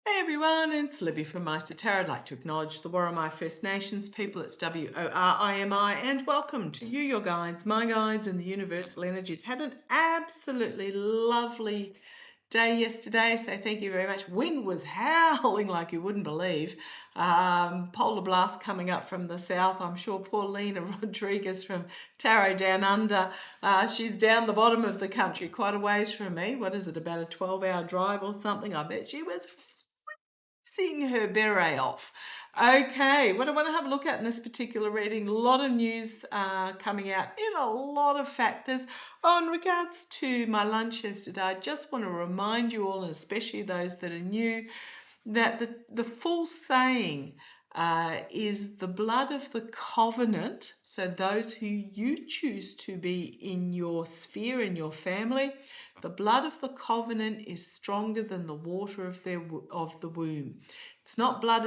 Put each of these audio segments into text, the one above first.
Hey everyone, it's Libby from Maighstirtarot. I'd like to acknowledge the Worimi First Nations people. It's W-O-R-I-M-I, and welcome to you, your guides, my guides, and the universal energies. Had an absolutely lovely day yesterday, so thank you very much. Wind was howling like you wouldn't believe. Polar blast coming up from the south. I'm sure poor Lena Rodriguez from Tarot Down Under, she's down the bottom of the country, quite a ways from me. What is it, about a 12-hour drive or something? I bet she was seeing her beret off. Okay, what I want to have a look at in this particular reading, a lot of news coming out in a lot of factors. In regards to my lunch yesterday, I just want to remind you all, and especially those that are new, that the full saying is the blood of the covenant, so those who you choose to be in your sphere, in your family, the blood of the covenant is stronger than the water of the womb. It's not blood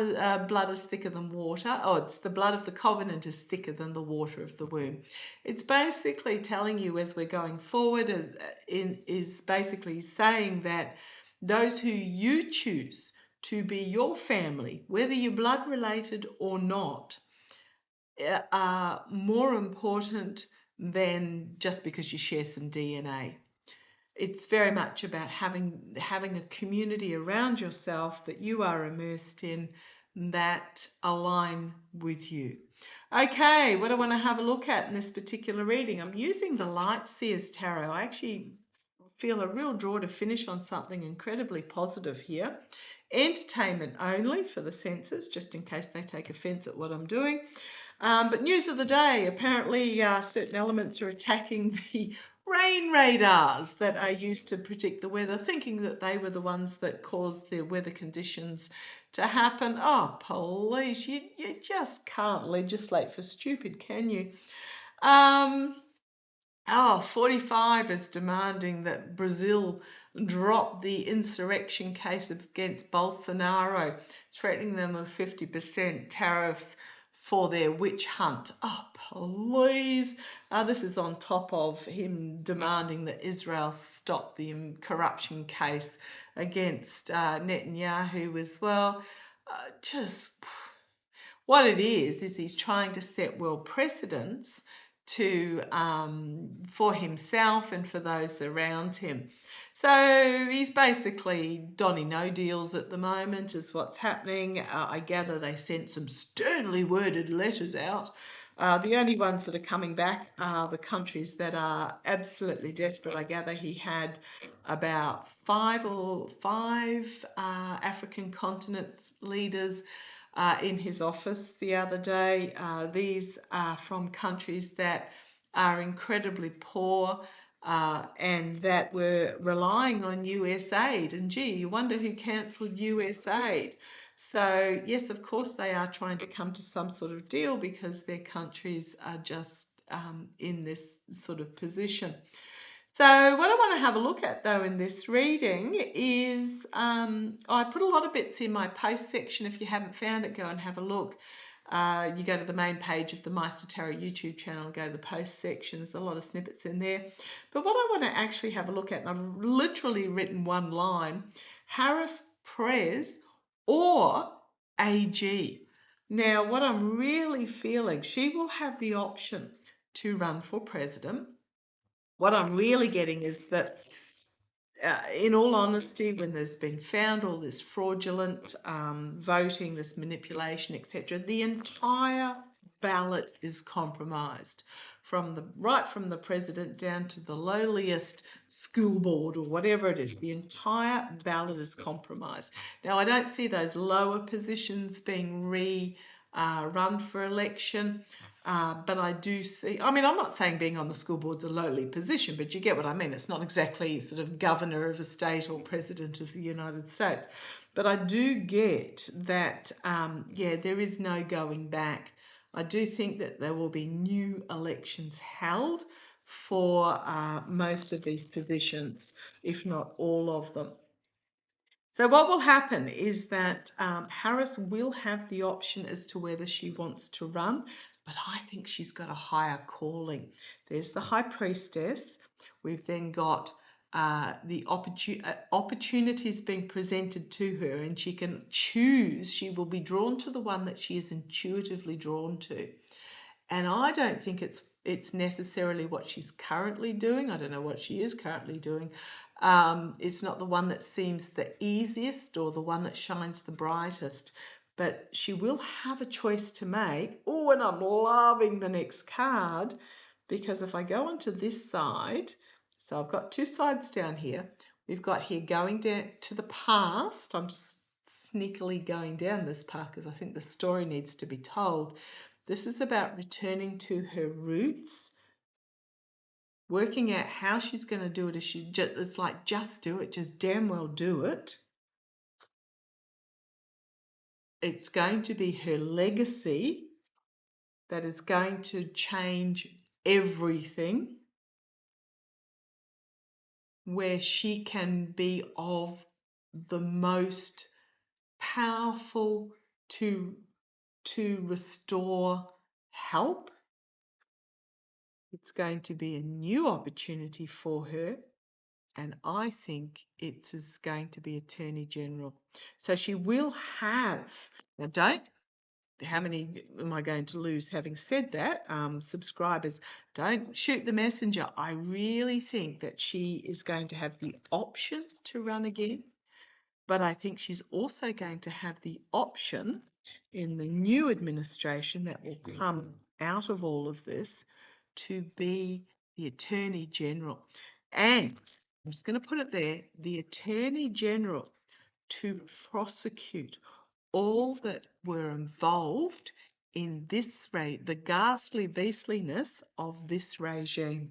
is thicker than water. It's the blood of the covenant is thicker than the water of the womb. It's basically telling you as we're going forward, is basically saying that those who you choose to be your family, whether you're blood related or not, are more important than just because you share some DNA. It's very much about having a community around yourself that you are immersed in that align with you. Okay, what I want to have a look at in this particular reading, I'm using the Light Seers Tarot. I actually feel a real draw to finish on something incredibly positive here. Entertainment only for the senses, just in case they take offense at what I'm doing. But news of the day, apparently certain elements are attacking the rain radars that are used to predict the weather, thinking that they were the ones that caused the weather conditions to happen. Oh, police, you just can't legislate for stupid, can you? 45 is demanding that Brazil drop the insurrection case against Bolsonaro, threatening them with 50% tariffs for their witch hunt. Oh, please. This is on top of him demanding that Israel stop the corruption case against Netanyahu as well. Just what it is he's trying to set world precedents for himself and for those around him. So he's basically Donny No deals at the moment is what's happening. I gather they sent some sternly worded letters out. The only ones that are coming back are the countries that are absolutely desperate. I gather he had about five African continent leaders in his office the other day. These are from countries that are incredibly poor and that were relying on US aid. And gee, you wonder who cancelled US aid. So yes, of course they are trying to come to some sort of deal because their countries are just in this sort of position. So what I want to have a look at though in this reading is, I put a lot of bits in my post section. If you haven't found it, go and have a look. You go to the main page of the Maighstirtarot YouTube channel and go to the post section. There's a lot of snippets in there. But what I want to actually have a look at, and I've literally written one line, Harris, Prez or AG. Now what I'm really feeling, she will have the option to run for president. What I'm really getting is that, in all honesty, when there's been found all this fraudulent voting, this manipulation, etc., the entire ballot is compromised, right from the president down to the lowliest school board or whatever it is. The entire ballot is compromised. Now, I don't see those lower positions being run for election. But I do see, I'm not saying being on the school board's a lowly position, but you get what I mean. It's not exactly sort of governor of a state or president of the United States. But I do get that, there is no going back. I do think that there will be new elections held for most of these positions, if not all of them. So what will happen is that Harris will have the option as to whether she wants to run, but I think she's got a higher calling. There's the High Priestess. We've then got the opportunities being presented to her, and she can choose. She will be drawn to the one that she is intuitively drawn to. And I don't think it's necessarily what she's currently doing. I don't know what she is currently doing. It's not the one that seems the easiest or the one that shines the brightest, but she will have a choice to make. Oh, and I'm loving the next card, because if I go onto this side, so I've got two sides down here. We've got here going down to the past. I'm just sneakily going down this path because I think the story needs to be told. This is about returning to her roots, working out how she's going to do it. It's like, just do it, just damn well do it. It's going to be her legacy that is going to change everything, where she can be of the most powerful to restore help. It's going to be a new opportunity for her, and I think it's going to be Attorney General. So she will have, now how many am I going to lose having said that? Subscribers, don't shoot the messenger. I really think that she is going to have the option to run again, but I think she's also going to have the option in the new administration that will come out of all of this to be the Attorney General. And I'm just going to put it there, the Attorney General to prosecute all that were involved in the ghastly beastliness of this regime.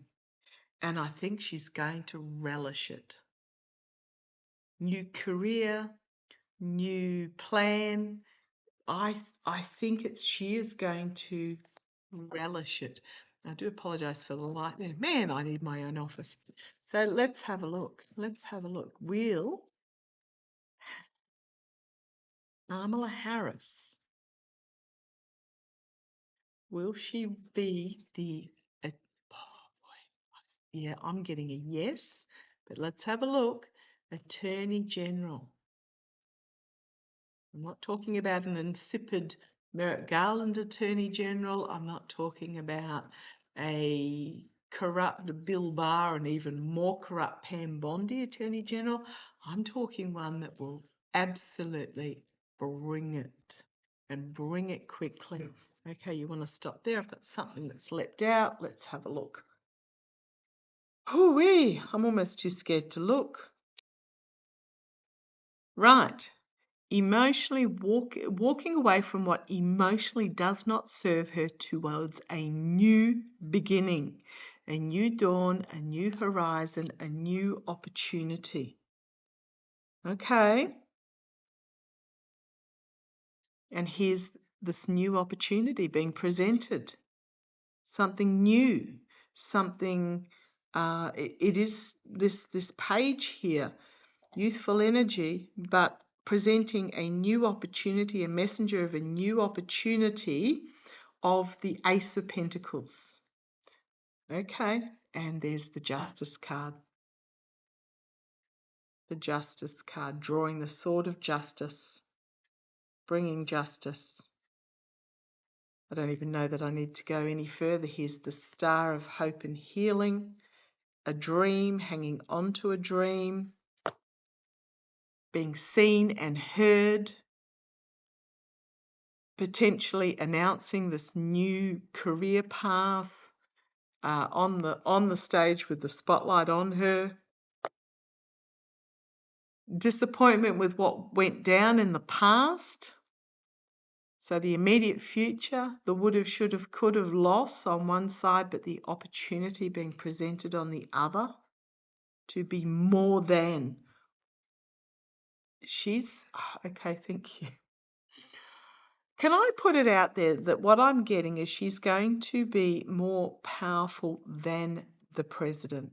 And I think she's going to relish it. New career, new plan. I think she is going to relish it. I do apologise for the light there. Man, I need my own office. So let's have a look. Will Kamala Harris, will she be the... oh boy, yeah, I'm getting a yes, but let's have a look. Attorney General. I'm not talking about an insipid Merrick Garland Attorney General. I'm not talking about a corrupt Bill Barr and even more corrupt Pam Bondi Attorney General. I'm talking one that will absolutely bring it, and bring it quickly. Okay, you want to stop there? I've got something that's leapt out. Let's have a look. Hoo-wee, I'm almost too scared to look. Right. Emotionally walking away from what emotionally does not serve her towards a new beginning, a new dawn, a new horizon, a new opportunity. Okay. And here's this new opportunity being presented. Something new, something, it is this page here, youthful energy, but presenting a new opportunity, a messenger of a new opportunity of the Ace of Pentacles. Okay, and there's the Justice card. The Justice card, drawing the sword of justice, bringing justice. I don't even know that I need to go any further. Here's the Star of Hope and Healing, a dream, hanging on to a dream, being seen and heard, potentially announcing this new career path on the stage with the spotlight on her. Disappointment with what went down in the past. So the immediate future, the would have, should have, could have loss on one side, but the opportunity being presented on the other to be more than. Okay, thank you. Can I put it out there that what I'm getting is she's going to be more powerful than the president,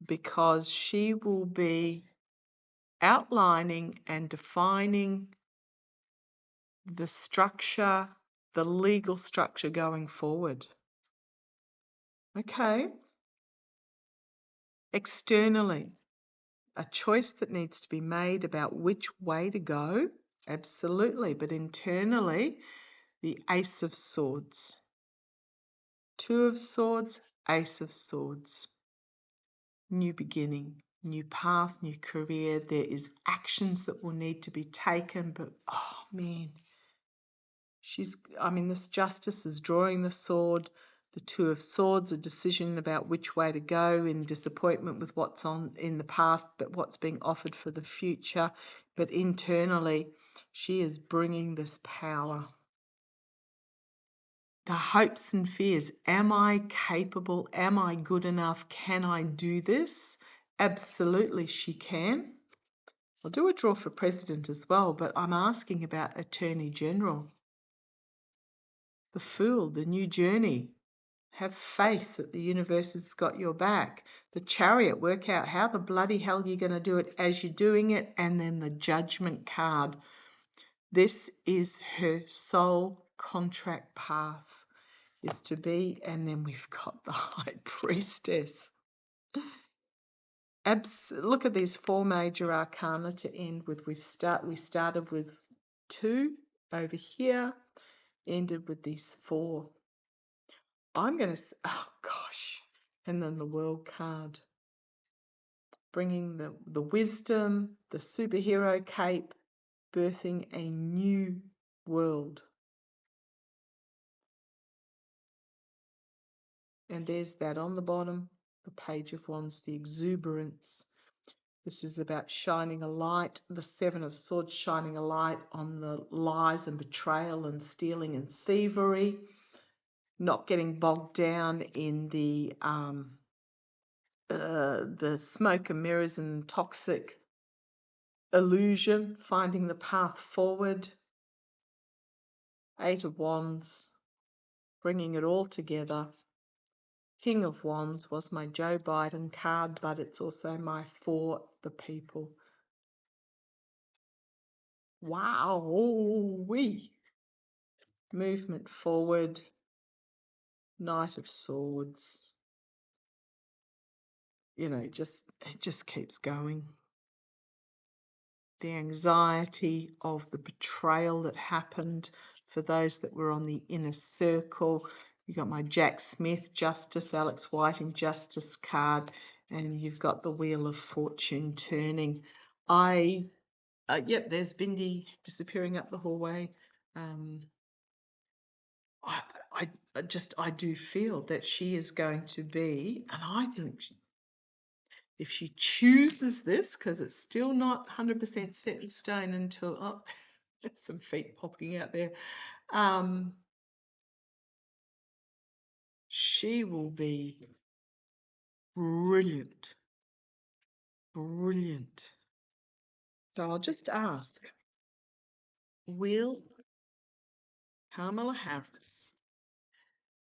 because she will be outlining and defining the structure, the legal structure going forward. Okay. Externally, a choice that needs to be made about which way to go, absolutely. But internally, the Ace of Swords. Two of Swords, Ace of Swords. New beginning, new path, new career. There is actions that will need to be taken, but oh man, this Justice is drawing the sword. The Two of Swords, a decision about which way to go, in disappointment with what's on in the past, but what's being offered for the future. But internally, she is bringing this power. The hopes and fears. Am I capable? Am I good enough? Can I do this? Absolutely, she can. I'll do a draw for President as well, but I'm asking about Attorney General. The Fool, the new journey. Have faith that the universe has got your back. The Chariot, work out how the bloody hell you're going to do it as you're doing it. And then the Judgment card. This is her soul contract path, is to be. And then we've got the High Priestess. Look at these four major arcana to end with. We started with 2 over here, ended with these 4. I'm going to, oh gosh, and then the World card, bringing the wisdom, the superhero cape, birthing a new world. And there's that on the bottom, the Page of Wands, the exuberance. This is about shining a light, the 7 of Swords, shining a light on the lies and betrayal and stealing and thievery, not getting bogged down in the smoke and mirrors and toxic illusion, finding the path forward. 8 of Wands, bringing it all together. King of Wands was my Joe Biden card, but it's also my For the People. Wow, wee. Movement forward. Knight of Swords. It just keeps going. The anxiety of the betrayal that happened for those that were on the inner circle. You got my Jack Smith, Justice, Alex Whiting, Justice card, and you've got the Wheel of Fortune turning. Yep, there's Bindi disappearing up the hallway. I do feel that she is going to be, and I think if she chooses this, because it's still not 100% set in stone until, oh, there's some feet popping out there. She will be brilliant. Brilliant. So I'll just ask, will Kamala Harris,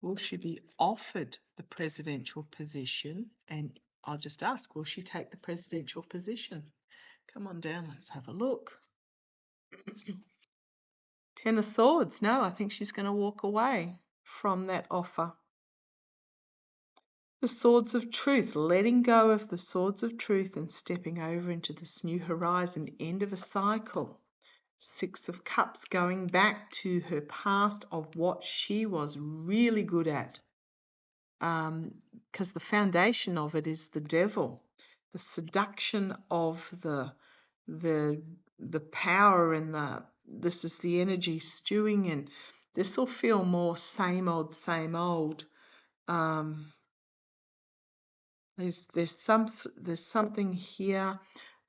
will she be offered the presidential position? And I'll just ask, will she take the presidential position? Come on down, let's have a look. 10 of Swords. No, I think she's going to walk away from that offer. The Swords of Truth, letting go of the Swords of Truth and stepping over into this new horizon, end of a cycle. 6 of Cups, going back to her past of what she was really good at. Because the foundation of it is the devil. The seduction of the power and this is the energy stewing, and this will feel more same old, same old. There's something here.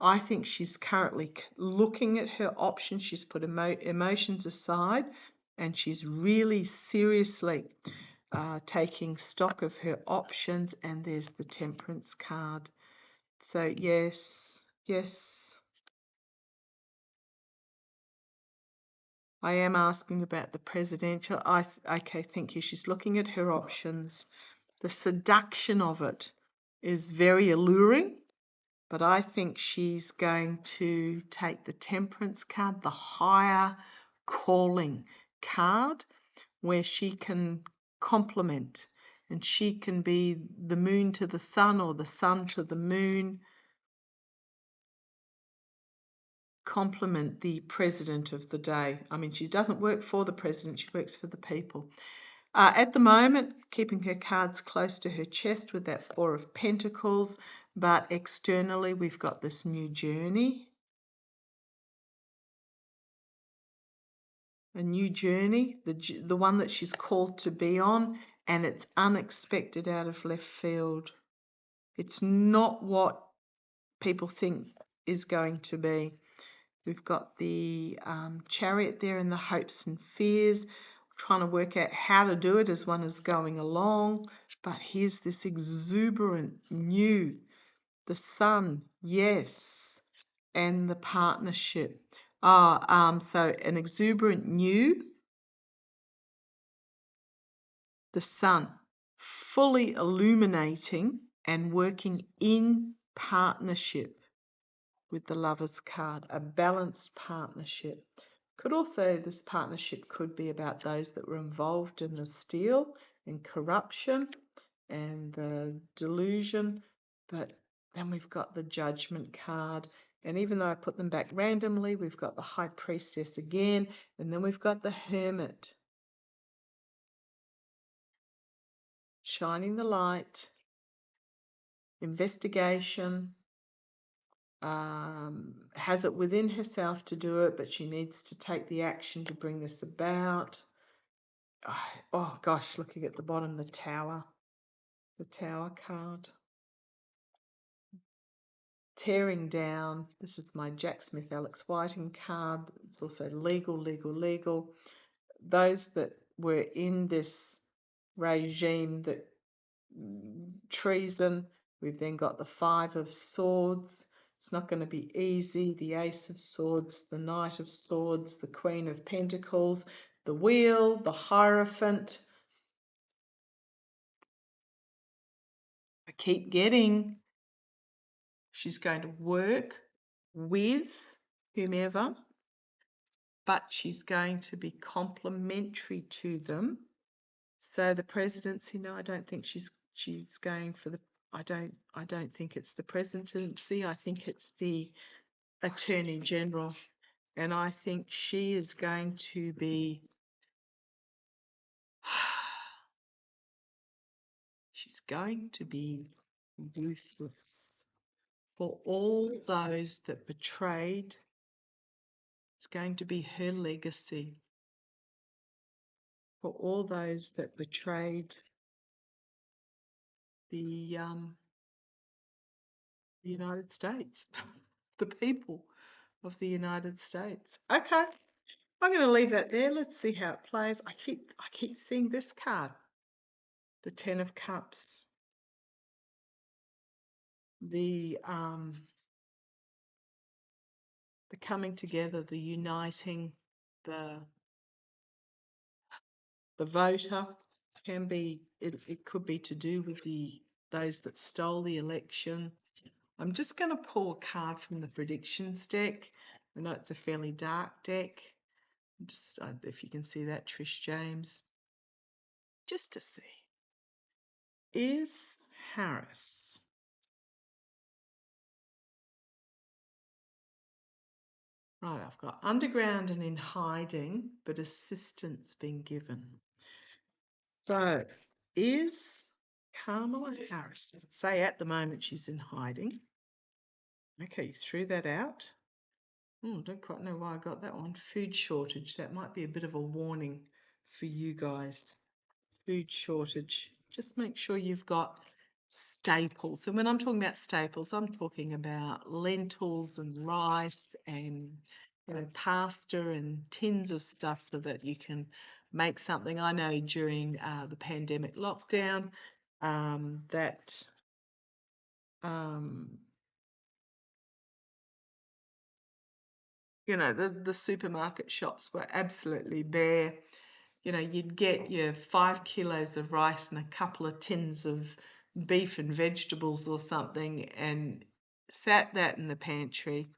I think she's currently looking at her options. She's put emotions aside, and she's really seriously taking stock of her options. And there's the Temperance card. So yes. I am asking about the presidential. Okay, thank you. She's looking at her options. The seduction of it is very alluring, but I think she's going to take the Temperance card, the higher calling card, where she can complement and she can be the moon to the sun or the sun to the moon. Compliment the president of the day. I mean, she doesn't work for the president, she works for the people. At the moment, keeping her cards close to her chest with that Four of Pentacles, but externally we've got this new journey. A new journey, the one that she's called to be on, and it's unexpected out of left field. It's not what people think is going to be. We've got the Chariot there and the hopes and fears, trying to work out how to do it as one is going along. But here's this exuberant new, the sun, yes, and the partnership. So an exuberant new, the sun, fully illuminating and working in partnership with the Lover's card, a balanced partnership. This partnership could be about those that were involved in the steal and corruption and the delusion, but then we've got the Judgment card, and even though I put them back randomly, we've got the High Priestess again, and then we've got the Hermit, shining the light, investigation, has it within herself to do it, but she needs to take the action to bring this about. Oh gosh, looking at the bottom, the Tower card. Tearing down. This is my Jack Smith Alex Whiting card. It's also legal. Those that were in this regime, that treason. We've then got the Five of Swords. It's not going to be easy. The Ace of Swords, the Knight of Swords, the Queen of Pentacles, the Wheel, the Hierophant. I keep getting she's going to work with whomever, but she's going to be complementary to them. So the presidency, no, I don't think she's going for the. I don't think it's the presidency. I think it's the Attorney General, and I think she is going to be. She's going to be ruthless for all those that betrayed. It's going to be her legacy for all those that betrayed the United States, the people of the United States. Okay, I'm going to leave that there. Let's see how it plays. I keep seeing this card, the Ten of Cups, the coming together, the uniting, the voter. Can be it could be to do with those that stole the election. I'm just going to pull a card from the predictions deck. I know it's a fairly dark deck. Just if you can see that, Trish James. Just to see. Is Harris right? I've got underground and in hiding, but assistance being given. So is Kamala Harris, say at the moment she's in hiding. Okay, you threw that out. Don't quite know why I got that one. Food shortage. That might be a bit of a warning for you guys. Food shortage. Just make sure you've got staples. And when I'm talking about staples, I'm talking about lentils and rice and pasta and tins of stuff so that you can make something. I know during the pandemic lockdown that the supermarket shops were absolutely bare. You'd get your 5 kilos of rice and a couple of tins of beef and vegetables or something, and sat that in the pantry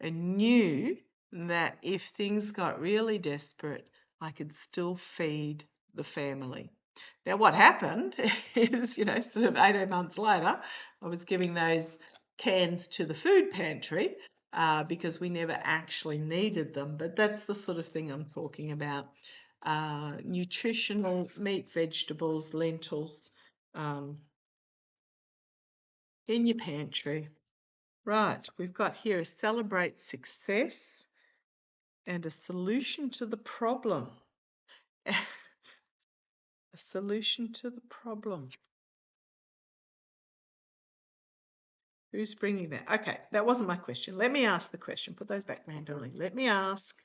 and knew that if things got really desperate, I could still feed the family. Now, what happened is, sort of 18 months later, I was giving those cans to the food pantry because we never actually needed them. But that's the sort of thing I'm talking about. Nutritional meat, vegetables, lentils in your pantry. Right, we've got here a celebrate success and a solution to the problem. A solution to the problem. Who's bringing that? Okay, that wasn't my question. Let me ask the question. Put those back randomly. Let me ask.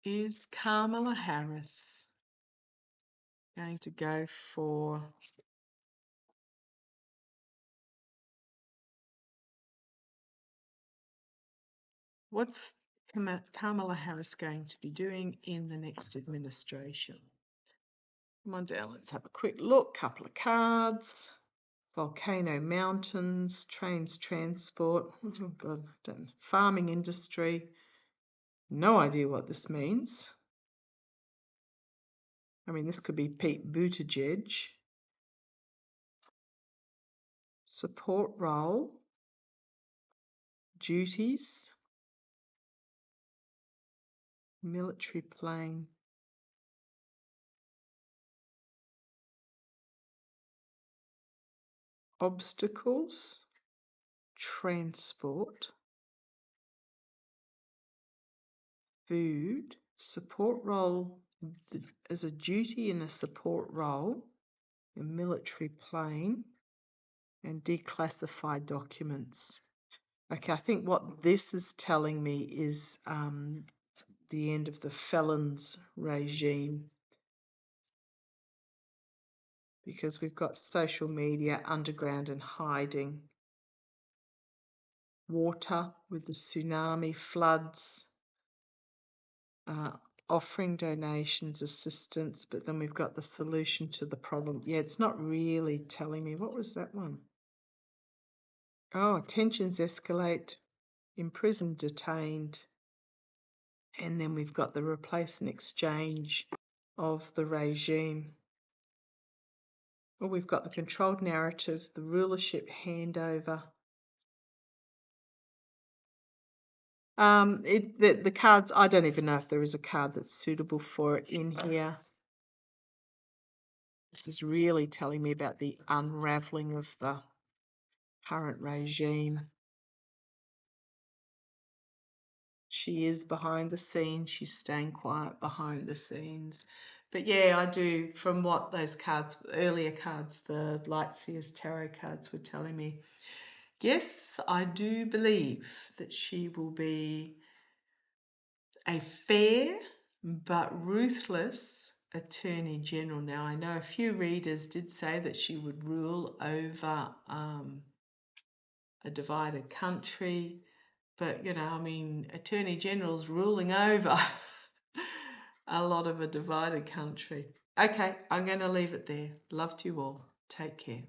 Is Kamala Harris going to go for what's Kamala Harris going to be doing in the next administration? Come on down, let's have a quick look. Couple of cards. Volcano mountains, trains transport, oh God, farming industry. No idea what this means. I mean, this could be Pete Buttigieg. Support role, duties, military plane, obstacles, transport, food, support role as a duty in a support role, a military plane, and declassified documents. Okay, I think what this is telling me is the end of the felons regime, because we've got social media, underground and hiding, water with the tsunami, floods, offering donations, assistance, but then we've got the solution to the problem. Yeah, it's not really telling me. What was that one? Oh, tensions escalate, imprisoned, detained, and then we've got the replace and exchange of the regime. Well, we've got the controlled narrative, the rulership handover. The cards, I don't even know if there is a card that's suitable for it in here. This is really telling me about the unraveling of the current regime. She is behind the scenes. She's staying quiet behind the scenes. But yeah, I do, from what those cards, earlier cards, the Lightseers Tarot cards were telling me, yes, I do believe that she will be a fair but ruthless Attorney General. Now, I know a few readers did say that she would rule over a divided country, but, I mean, Attorney General's ruling over a lot of a divided country. Okay, I'm going to leave it there. Love to you all. Take care.